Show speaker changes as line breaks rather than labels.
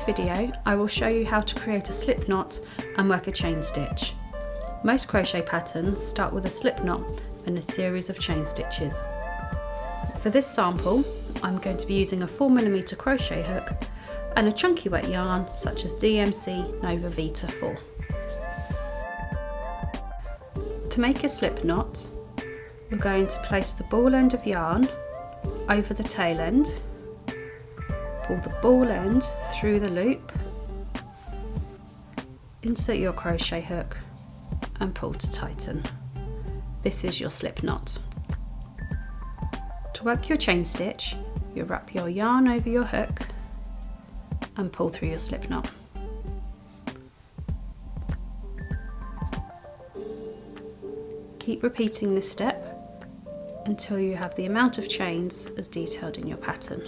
video I will show you how to create a slip knot and work a chain stitch. Most crochet patterns start with a slip knot and a series of chain stitches. For this sample I'm going to be using a 4mm crochet hook and a chunky wet yarn such as DMC Nova Vita 4. To make a slip knot, we're going to place the ball end of yarn over the tail end, pull the ball end through the loop, insert your crochet hook and pull to tighten. This is your slip knot. To work your chain stitch, you wrap your yarn over your hook and pull through your slip knot. Keep repeating this step until you have the amount of chains as detailed in your pattern.